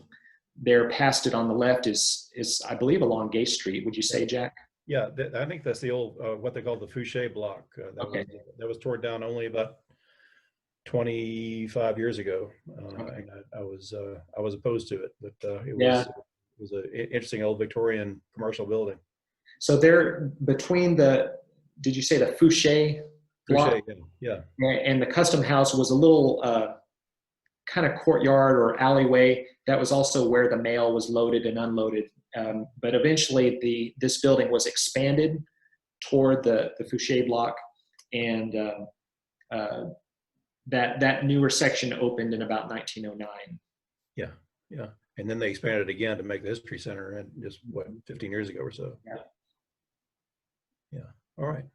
there past it on the left is I believe along Gay Street. Would you say, Jack? Yeah, I think that's the old what they call the Fouche Block. That was torn down only about 25 years ago, and I was opposed to it, but it was an interesting old Victorian commercial building. So there, between did you say the Fouche Block? Fouche, yeah. And the custom house was a little kind of courtyard or alleyway. That was also where the mail was loaded and unloaded. But eventually this building was expanded toward the Fouche Block, and that newer section opened in about 1909. Yeah. And then they expanded again to make the History Center, and just 15 years ago or so. Yeah. All right.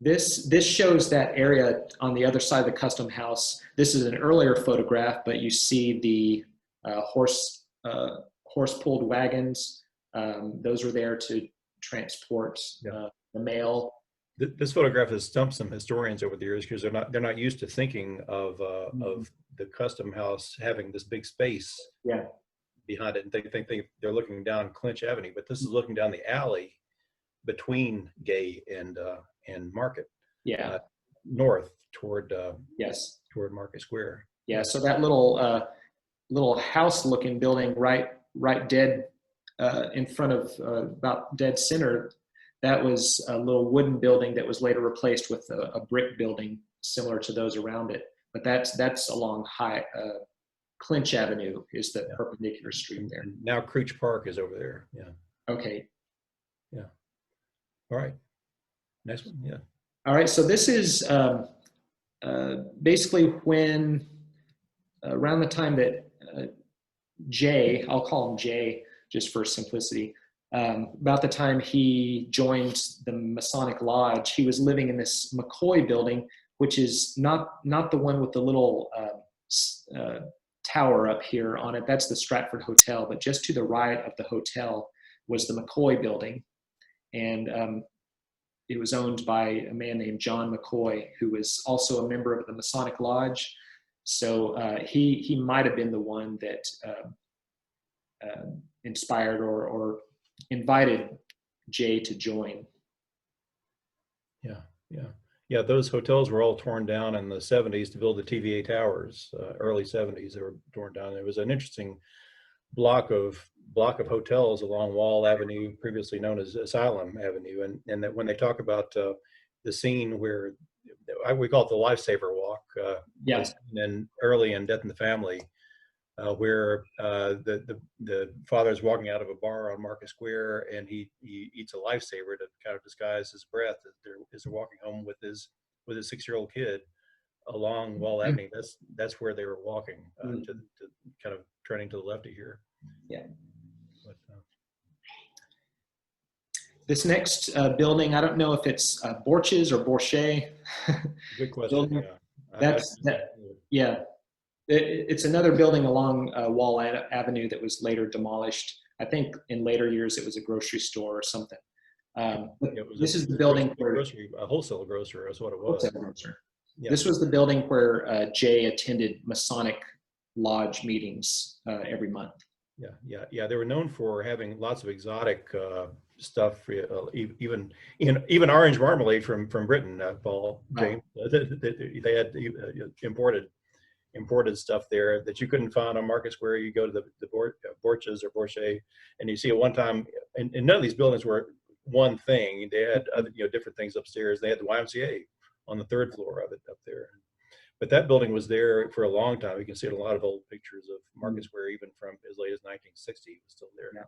This shows that area on the other side of the custom house. This is an earlier photograph, but you see the horse-pulled wagons. Those were there to transport the mail. This photograph has stumped some historians over the years, because they're not used to thinking of the custom house having this big space behind it, and they think they're looking down Clinch Avenue, but this is looking down the alley between Gay and Market. North toward Market Square. So that little house-looking building right dead in front of about dead center, that was a little wooden building that was later replaced with a brick building similar to those around it. But that's along Clinch Avenue is the perpendicular street there. And now Creech Park is over there. Yeah. Okay. Yeah. All right. Next one. Yeah. All right. So this is basically when around the time that Jay, I'll call him Jay just for simplicity, about the time he joined the Masonic Lodge, he was living in this McCoy building, which is not the one with the little tower up here on it. That's the Stratford Hotel, but just to the right of the hotel was the McCoy building. And it was owned by a man named John McCoy, who was also a member of the Masonic Lodge. So he might have been the one that inspired or invited Jay to join. Yeah, those hotels were all torn down in the 70s to build the TVA towers. Early 70s, they were torn down. It was an interesting block of hotels along Wall Avenue, previously known as Asylum Avenue, and that when they talk about the scene where we call it the Lifesaver Walk, Yeah. the scene early in Death in the Family, where the father's walking out of a bar on Market Square, and he eats a lifesaver to kind of disguise his breath as they're walking home with his 6-year-old kid along Wall Avenue. That's where they were walking to kind of turning to the left of here. Yeah. But, this next building, I don't know if it's Borches or Borchet. good question. Yeah. It's another building along Wall Avenue that was later demolished. I think in later years it was a grocery store or something. This is the building where a wholesale grocer is what it was. Yeah. This was the building where Jay attended Masonic Lodge meetings every month. Yeah. They were known for having lots of exotic stuff, even orange marmalade from Britain. Paul, James, they had imported stuff there that you couldn't find on Market Square. You go to the Borches or Borchet, and you see at one time, and none of these buildings were one thing. They had other, different things upstairs. They had the YMCA on the 3rd floor of it up there. But that building was there for a long time. You can see a lot of old pictures of Market Square, even from as late as 1960. It was still there. Yeah.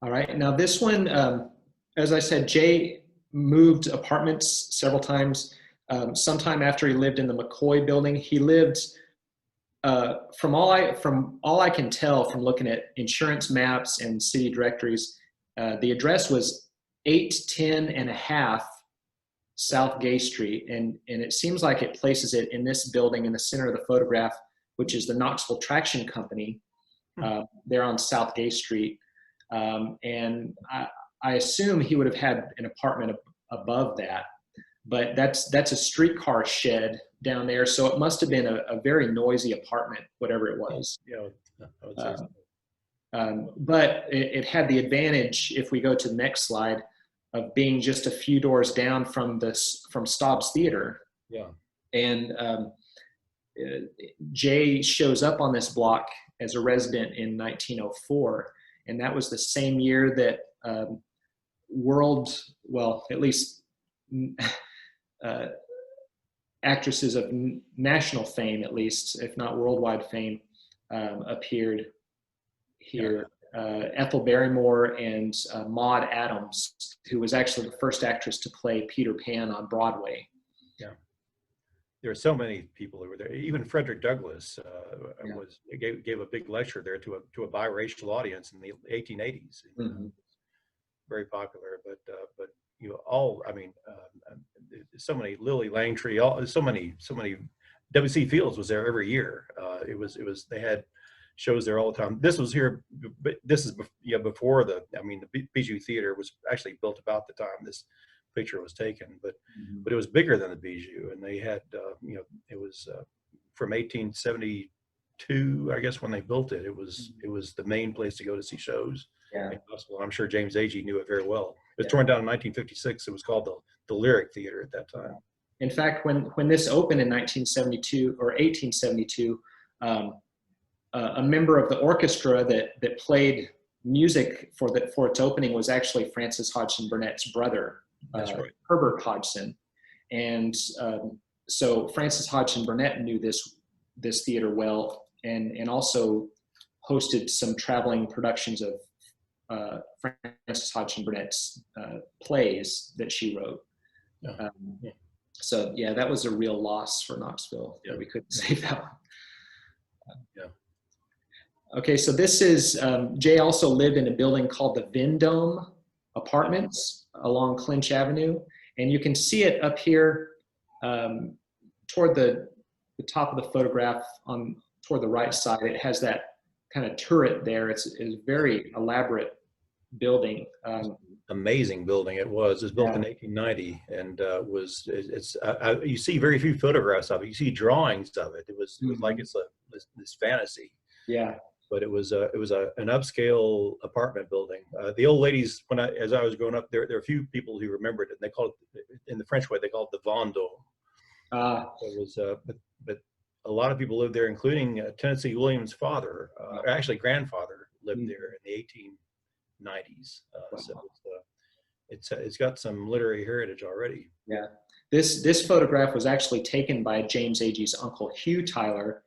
All right. Now this one, as I said, Jay moved apartments several times. Sometime after he lived in the McCoy building, he lived, from all I can tell from looking at insurance maps and city directories, the address was 810 and a half South Gay Street, and it seems like it places it in this building in the center of the photograph, which is the Knoxville Traction Company. There on South Gay Street, and I assume he would have had an apartment above that. But that's a streetcar shed down there, so it must have been a very noisy apartment, whatever it was. Yeah, I would say so. But it had the advantage, if we go to the next slide, of being just a few doors down from Staub's Theater. Yeah. And Jay shows up on this block as a resident in 1904, and that was the same year that at least actresses of national fame, at least, if not worldwide fame, appeared here. Ethel Barrymore and Maude Adams, who was actually the first actress to play Peter Pan on Broadway. Yeah. There were so many people who were there. Even Frederick Douglass gave a big lecture there to a biracial audience in the 1880s. Mm-hmm. Very popular, but so many Lily Langtry, so many W.C. Fields was there every year. They had shows there all the time. This was here, but this is before the Bijou Theater was actually built about the time this picture was taken, but it was bigger than the Bijou, and they had it was from 1872, I guess, when they built it. It was the main place to go to see shows. Yeah. I'm sure James Agee knew it very well. It was torn down in 1956. It was called the Lyric Theater at that time. In fact, when this opened in 1972 or 1872, a member of the orchestra that played music for its opening was actually Francis Hodgson Burnett's brother, That's right. Herbert Hodgson, and so Francis Hodgson Burnett knew this theater well, and also hosted some traveling productions of Francis Hodgson Burnett's plays that she wrote. Yeah. So yeah, that was a real loss for Knoxville. Yeah. We couldn't save that one. Yeah. Okay, so this is, Jay also lived in a building called the Vendome Apartments along Clinch Avenue. And you can see it up here toward the top of the photograph toward the right side. It has that kind of turret there. It's a very elaborate building. Amazing building it was. It was built in 1890, and you see very few photographs of it. You see drawings of it. It was like it's this fantasy. Yeah. But it was an upscale apartment building. The old ladies, as I was growing up, there are a few people who remembered it. And they called it, in the French way, they called it the Vendome. It was, but a lot of people lived there, including Tennessee Williams' father, actually grandfather, lived there in the 1890s. So it's got some literary heritage already. Yeah. This photograph was actually taken by James Agee's uncle, Hugh Tyler.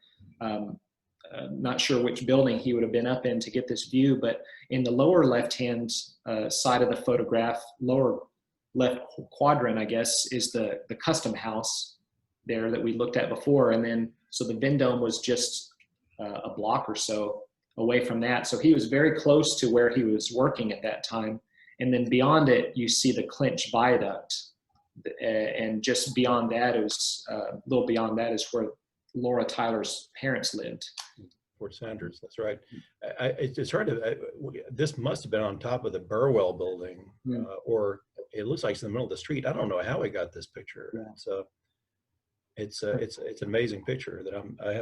Not sure which building he would have been up in to get this view, but in the lower left-hand side of the photograph, lower left quadrant, I guess, is the custom house there that we looked at before. And then, so the Vendome was just a block or so away from that. So he was very close to where he was working at that time. And then beyond it, you see the Clinch Viaduct. And just beyond that, it was a little beyond that is where Laura Tyler's parents lived. Fort Sanders, that's right. It's hard to, this must have been on top of the Burwell building, or it looks like it's in the middle of the street. I don't know how we got this picture. Yeah. It's an amazing picture that I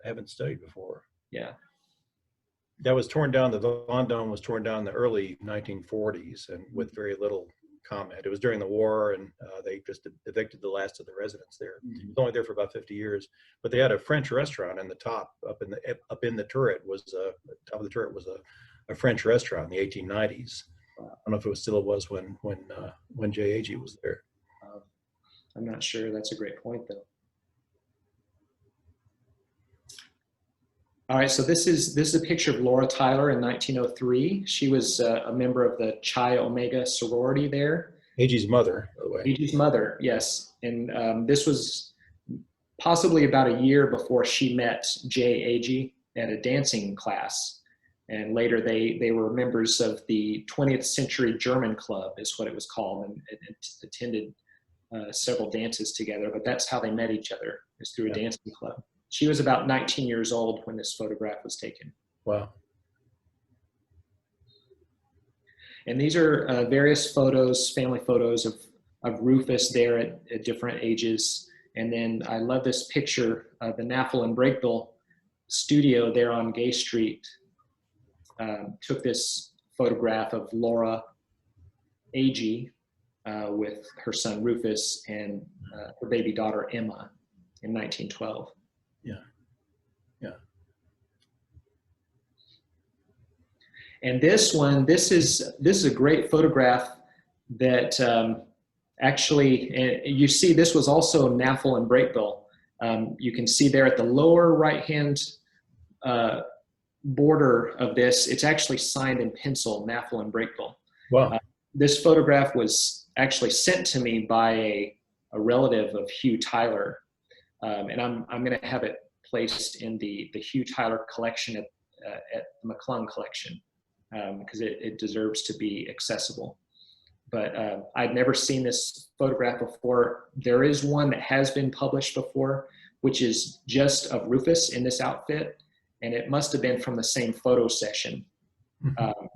haven't studied before. Yeah. That was torn down. The Vendome was torn down in the early 1940s, and with very little comment. It was during the war, and they just evicted the last of the residents there. It was only there for about 50 years, but they had a French restaurant in the top, up in the turret was top of the turret was a French restaurant in the 1890s. I don't know if it still was when J. Agee was there. I'm not sure. That's a great point, though. All right, so this is a picture of Laura Tyler in 1903. She was a member of the Chi Omega sorority there. Agee's mother, by the way. Agee's mother, yes. And this was possibly about a year before she met J. Agee at a dancing class. And later they were members of the 20th Century German Club, is what it was called, and attended several dances together. But that's how they met each other, is through a dancing club. She was about 19 years old when this photograph was taken. Wow. And these are various photos, family photos of Rufus there at different ages. And then I love this picture of the Naffel and Breakville studio there on Gay Street. Took this photograph of Laura Agee with her son Rufus and her baby daughter Emma in 1912. Yeah. And this is a great photograph that actually, you see this was also Naffel and Breakville. You can see there at the lower right-hand border of this, it's actually signed in pencil, Naffel and Breakville. Wow. This photograph was actually sent to me by a relative of Hugh Tyler. And I'm going to have it placed in the Hugh Tyler collection at the McClung collection, because it deserves to be accessible. But I'd never seen this photograph before. There is one that has been published before, which is just of Rufus in this outfit, and it must have been from the same photo session.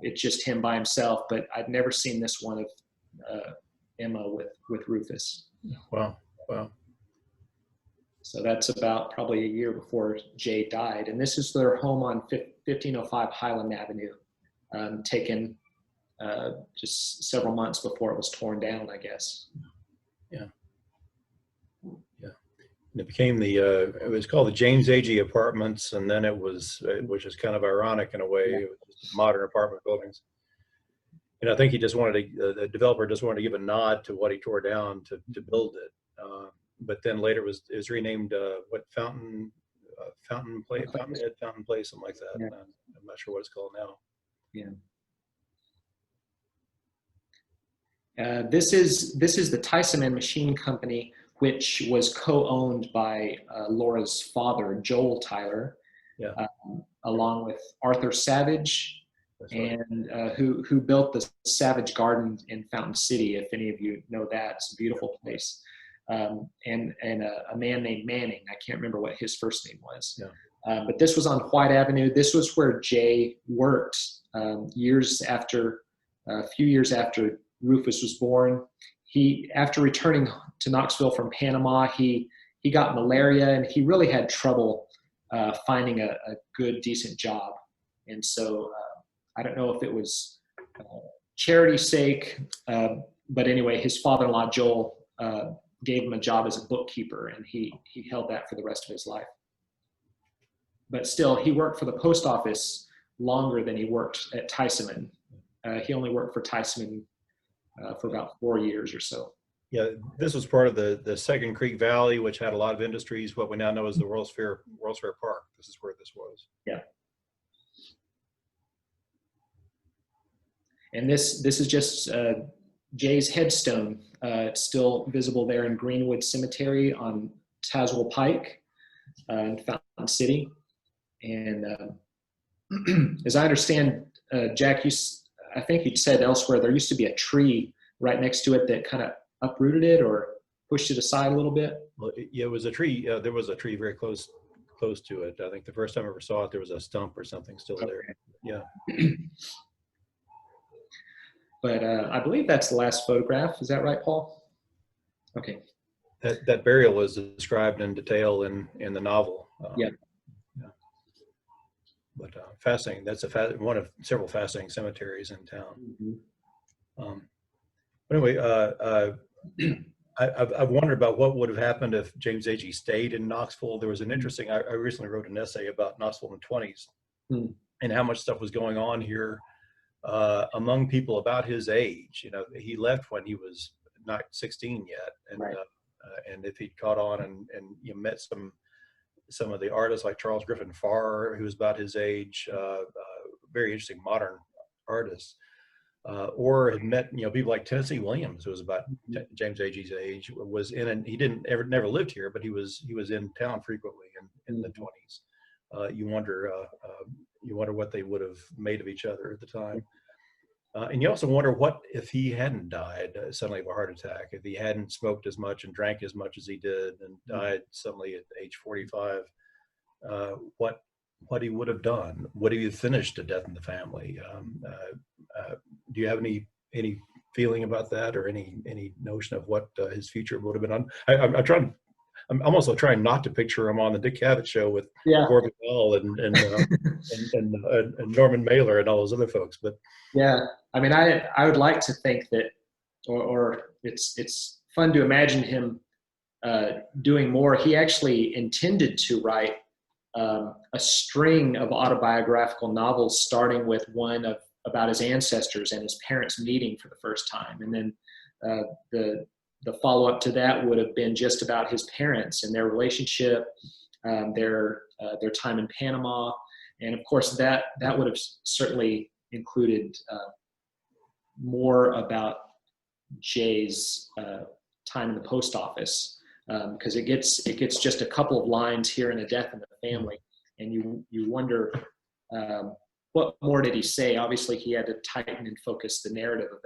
It's just him by himself, but I'd never seen this one of Emma with Rufus. Wow. So that's about probably a year before Jay died. And this is their home on 1505 Highland Avenue, taken just several months before it was torn down, I guess. Yeah. And it became it was called the James Agee Apartments, and then which is kind of ironic in a way, it was just modern apartment buildings. And I think the developer just wanted to give a nod to what he tore down to build it. But then later it was renamed Fountain Place, something like that. Yeah. I'm not sure what it's called now. Yeah. This is the Tyson and Machine Company, which was co-owned by Laura's father, Joel Tyler, along with Arthur Savage, and who built the Savage Garden in Fountain City. If any of you know that, it's a beautiful place. And a man named Manning. I can't remember what his first name was. Yeah. But this was on White Avenue. This was where Jay worked a few years after Rufus was born. After returning to Knoxville from Panama, he got malaria, and he really had trouble finding a good, decent job. And so I don't know if it was charity's sake, but anyway, his father-in-law, Joel, gave him a job as a bookkeeper, and he held that for the rest of his life. but still, he worked for the post office longer than he worked at Tyson. He only worked for Tyson for about 4 years or so. Yeah, this was part of the Second Creek Valley, which had a lot of industries, what we now know as the World's Fair Park. This is where this was. Yeah. And this is just Jay's headstone. It's still visible there in Greenwood Cemetery on Tazewell Pike in Fountain City. And as I understand, Jack, I think you said elsewhere there used to be a tree right next to it that kind of uprooted it or pushed it aside a little bit. Well, yeah, it was a tree. There was a tree very close to it. I think the first time I ever saw it, there was a stump or something still there. Yeah. But I believe that's the last photograph. Is that right, Paul? Okay. That burial was described in detail in the novel. Yeah. But fascinating. That's one of several fascinating cemeteries in town. Mm-hmm. Anyway, I've wondered about what would have happened if James Agee stayed in Knoxville. There was an interesting, I recently wrote an essay about Knoxville in the 20s and how much stuff was going on here among people about his age. You know, he left when he was not 16 yet. And, right. And if he'd caught on and you know, met some of the artists like Charles Griffin Farr, who was about his age, very interesting modern artists. Or had met, you know, people like Tennessee Williams, who was about James Agee's age, was in, and he never lived here, but he was in town frequently in the 20s. You wonder what they would have made of each other at the time. And you also wonder what if he hadn't died suddenly of a heart attack, if he hadn't smoked as much and drank as much as he did and died suddenly at age 45, what he would have done. Would he have finished A Death in the Family? Do you have any feeling about that, or any notion of what his future would have been on? I'm also trying not to picture him on the Dick Cavett show with Corbin Bell and Norman Mailer and all those other folks. But yeah, I mean, I would like to think that, or it's fun to imagine him doing more. He actually intended to write a string of autobiographical novels, starting with one about his ancestors and his parents meeting for the first time, and then the follow-up to that would have been just about his parents and their relationship, their time in Panama, and of course that would have certainly included more about Jay's time in the post office, because it gets just a couple of lines here in A Death in the Family, and you wonder what more did he say. Obviously, he had to tighten and focus the narrative of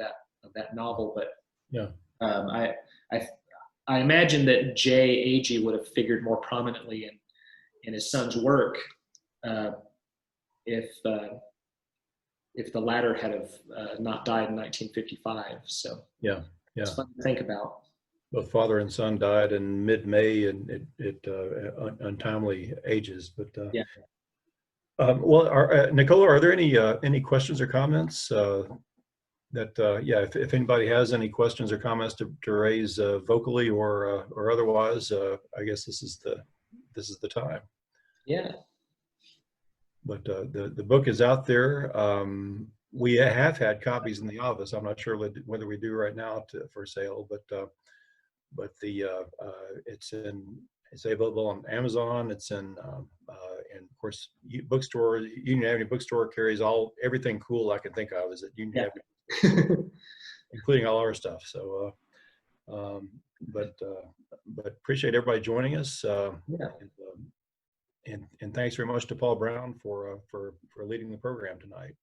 that novel, but yeah. I imagine that Jay Agee would have figured more prominently in his son's work if the latter had have not died in 1955. So yeah, it's fun to think about. Both father and son died in mid-May and at untimely ages. But yeah. Well, Nicola, are there any questions or comments? If anybody has any questions or comments to raise vocally or otherwise, I guess this is the time. Yeah. But the book is out there. We have had copies in the office. I'm not sure whether we do right now for sale, but it's available on Amazon. It's in and of course bookstore. Union Avenue Bookstore carries everything cool I can think of is at Union Avenue, including all our stuff. So, but appreciate everybody joining us. And thanks very much to Paul Brown for leading the program tonight.